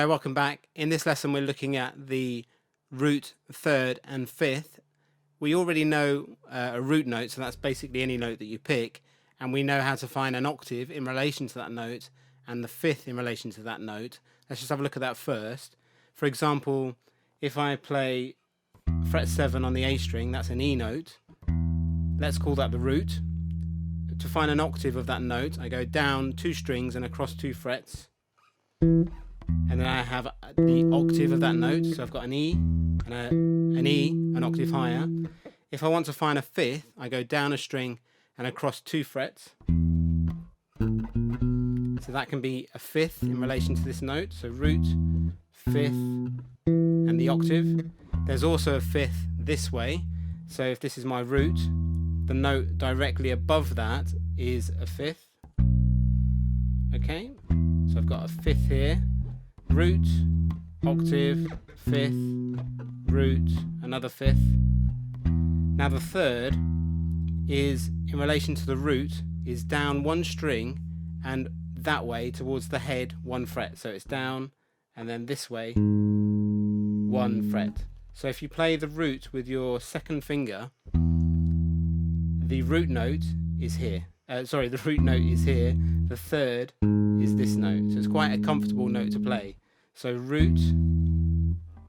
Hi, welcome back. In this lesson we're looking at the root, third and fifth. We already know a root note, so that's basically any note that you pick, and we know how to find an octave in relation to that note and the fifth in relation to that note. Let's just have a look at that first. For example, if I play fret 7 on the A string, that's an E note. Let's call that the root. To find an octave of that note, I go down 2 strings and across 2 frets. And then I have the octave of that note, so I've got an E and an E, an octave higher. If I want to find a fifth, I go down a string and across 2 frets. So that can be a fifth in relation to this note, so root, fifth, and the octave. There's also a fifth this way, so if this is my root, the note directly above that is a fifth. Okay, so I've got a fifth here. Root, octave, fifth, root, another fifth. Now the third is in relation to the root, is down 1 string and that way towards the head 1 fret. So it's down and then this way 1 fret. So if you play the root with your second finger, the root note is here. The root note is here. The third is this note. So it's quite a comfortable note to play. So root,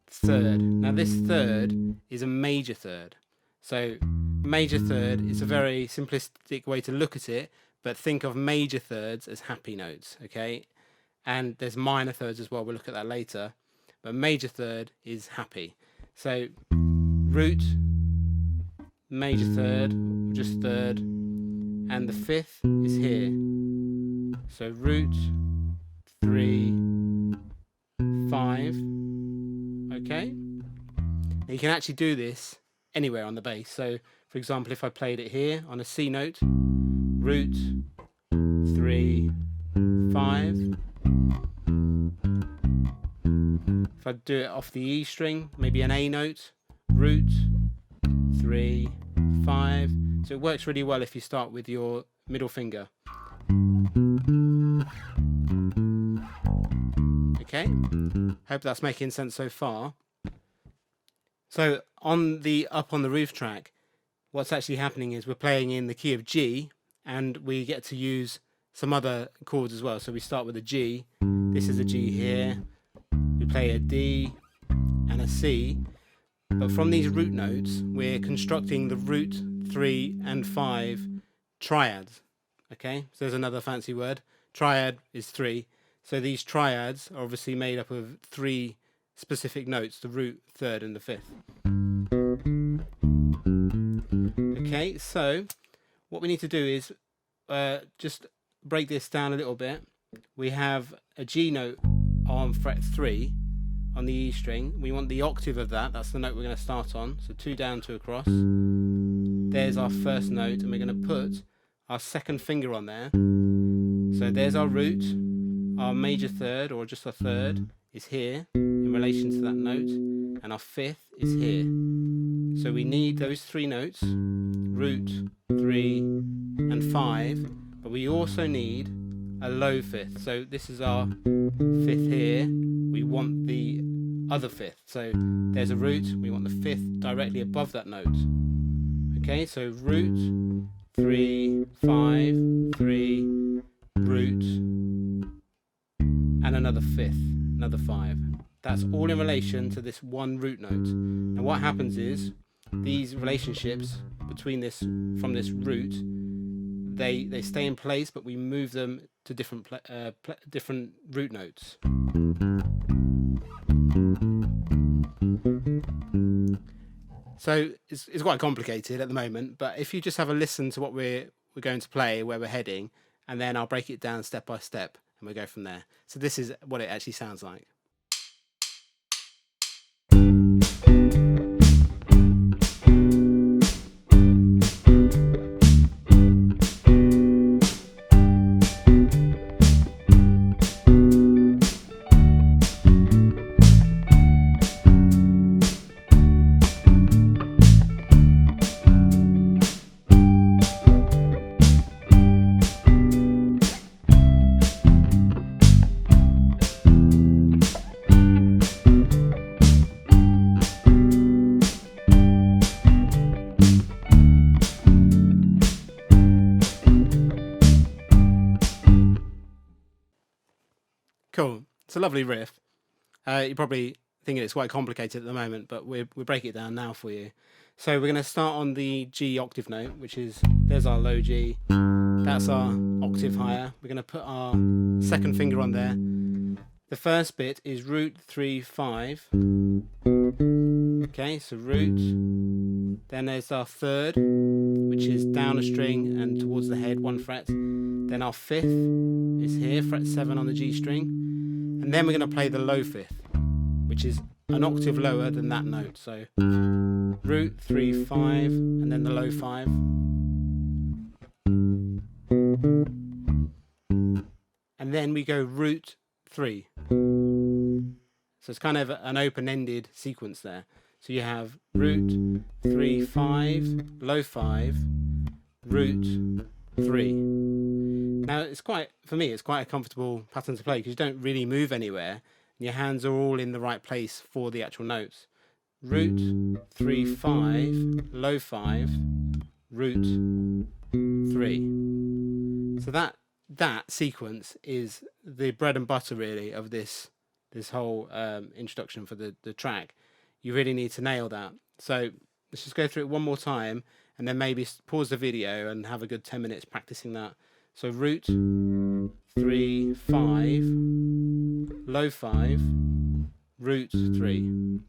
third. Now this third is a major third. So major third is a very simplistic way to look at it, but think of major thirds as happy notes, okay? And there's minor thirds as well, we'll look at that later. But major third is happy. So root, major third, just third, and the fifth is here. So root, 3, 5, okay? Now you can actually do this anywhere on the bass. So for example, if I played it here on a C note, root, 3, 5. If I do it off the E string, maybe an A note, root, 3, 5. So it works really well if you start with your middle finger. Okay, hope that's making sense so far. So on the Up on the Roof track, what's actually happening is we're playing in the key of G, and we get to use some other chords as well. So we start with a G, this is a G here, we play a D and a C, but from these root notes we're constructing the root, 3 and 5 triads. Okay, so there's another fancy word. Triad is 3. So these triads are obviously made up of 3 specific notes, the root, third and the fifth. Okay, so what we need to do is just break this down a little bit. We have a G note on fret 3 on the E string. We want the octave of that, that's the note we're going to start on. So 2 down, 2 across. There's our first note, and we're going to put our second finger on there. So there's our root. Our major third, or just a third, is here in relation to that note, and our fifth is here. So we need those 3 notes, root, 3 and 5, but we also need a low fifth. So this is our fifth here, we want the other fifth. So there's a root, we want the fifth directly above that note. Okay, so root, 3, 5, 3, root, and another fifth, another 5. That's all in relation to this one root note. And what happens is these relationships between this, from this root, they stay in place, but we move them to different different root notes. So it's quite complicated at the moment, but if you just have a listen to what we're going to play, where we're heading, and then I'll break it down step by step and we'll go from there. So this is what it actually sounds like. It's a lovely riff. You're probably thinking it's quite complicated at the moment, but we'll break it down now for you. So we're going to start on the G octave note, which is, there's our low G, that's our octave higher. We're going to put our second finger on there. The first bit is root 3 5. Okay, so root. Then there's our third, which is down a string and towards the head, 1 fret. Then our fifth is here, fret 7 on the G string. And then we're going to play the low fifth, which is an octave lower than that note. So root 3 5 and then the low 5. And then we go root 3. So it's kind of an open-ended sequence there. So you have root 3 5, low 5, root 3. Now it's quite, for me, it's quite a comfortable pattern to play because you don't really move anywhere. And your hands are all in the right place for the actual notes. Root 3 5, low 5, root 3. So that sequence is the bread and butter really of this whole introduction for the track. You really need to nail that. So let's just go through it one more time and then maybe pause the video and have a good 10 minutes practicing that. So root 3 5, low 5, root 3.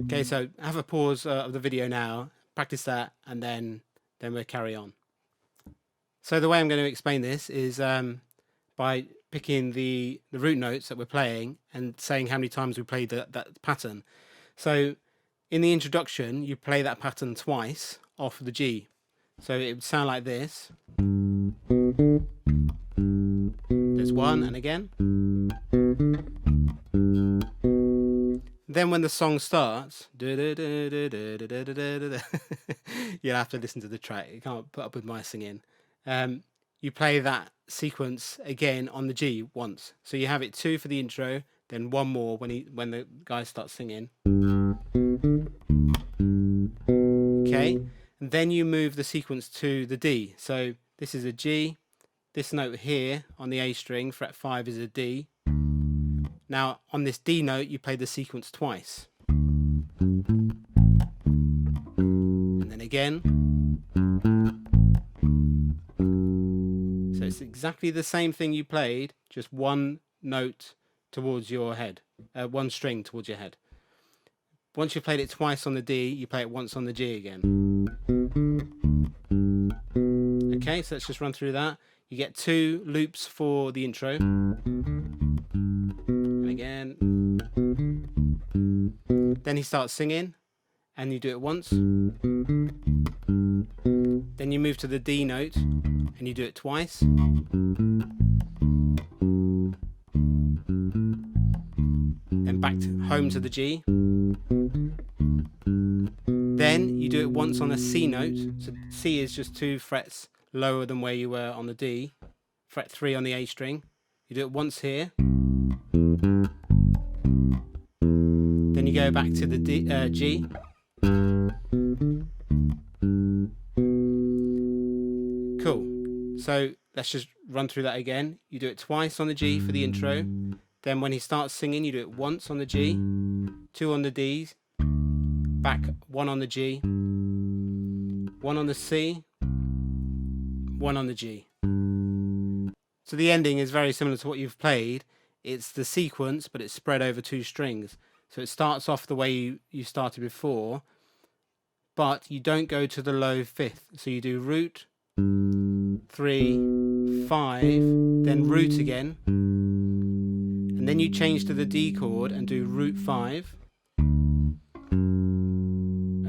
Okay, so have a pause of the video now, practice that, and then we'll carry on. So the way I'm going to explain this is by picking the root notes that we're playing and saying how many times we played that pattern. So in the introduction, you play that pattern twice off the G. So it would sound like this. There's one, and again. Then when the song starts, you'll have to listen to the track. You can't put up with my singing. You play that sequence again on the G once. So you have it 2 for the intro, then 1 more when the guy starts singing. Okay, and then you move the sequence to the D. So this is a G. This note here on the A string, fret 5, is a D. Now on this D note, you play the sequence twice. And then again. So it's exactly the same thing you played, just 1 note towards your head, 1 string towards your head. Once you've played it twice on the D, you play it once on the G again. Okay, so let's just run through that. You get 2 loops for the intro. And again. Then he starts singing, and you do it once. Then you move to the D note, and you do it twice. Then back home to the G. Then you do it once on a C note. So C is just 2 frets lower than where you were on the D. Fret 3 on the A string. You do it once here. Then you go back to the G. Cool. So let's just run through that again. You do it twice on the G for the intro. Then when he starts singing, you do it once on the G, 2 on the D, back 1 on the G, 1 on the C, 1 on the G. So the ending is very similar to what you've played. It's the sequence, but it's spread over 2 strings. So it starts off the way you started before, but you don't go to the low 5th. So you do root 3 5, then root again. And then you change to the D chord and do root 5.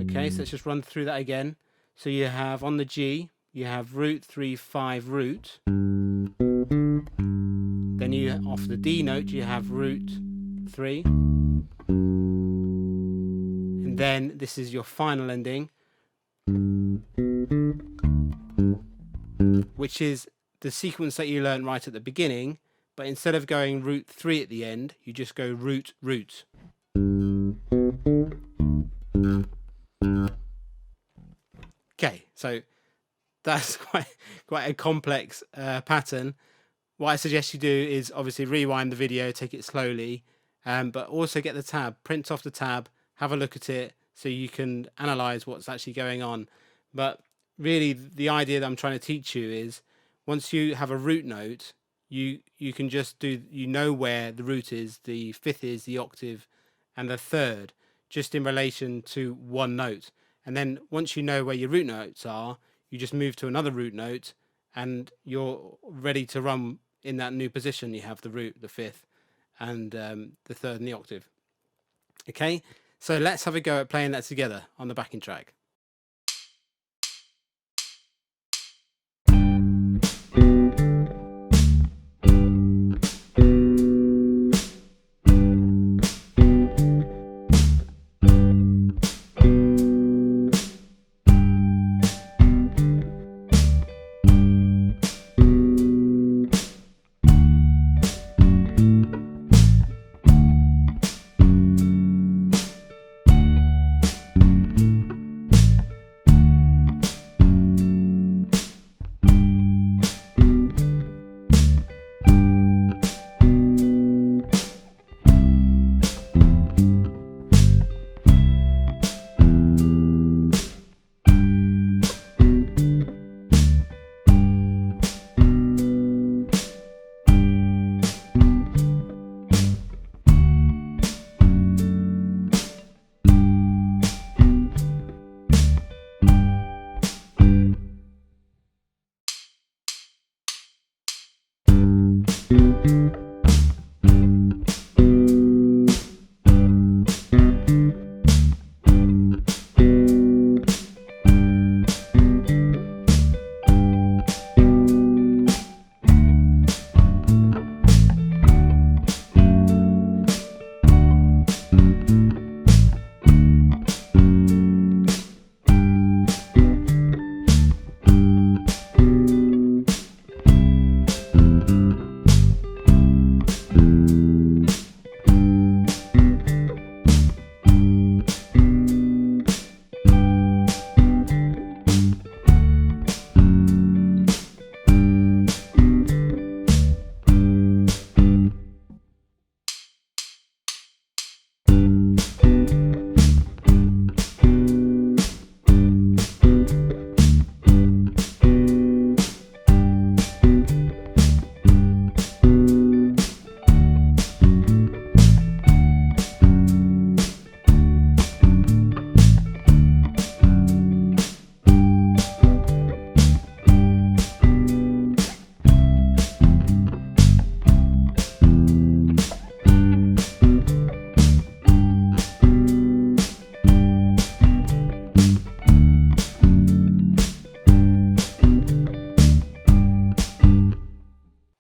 Okay, so let's just run through that again. So you have on the G, you have root 3 5 root. Then you off the D note you have root 3. And then this is your final ending, which is the sequence that you learned right at the beginning. But instead of going root 3 at the end, you just go root, root. So that's quite a complex pattern. What I suggest you do is obviously rewind the video, take it slowly, but also get the tab, print off the tab, have a look at it so you can analyze what's actually going on. But really the idea that I'm trying to teach you is once you have a root note, you can just do, you know where the root is, the fifth is, the octave, and the third, just in relation to one note. And then once you know where your root notes are, you just move to another root note and you're ready to run in that new position. You have the root, the fifth, and the third and the octave. Okay, so let's have a go at playing that together on the backing track.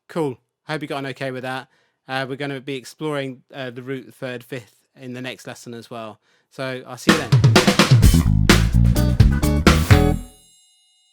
Cool. I hope you got on okay with that. We're going to be exploring the root, third, fifth in the next lesson as well. So I'll see you then.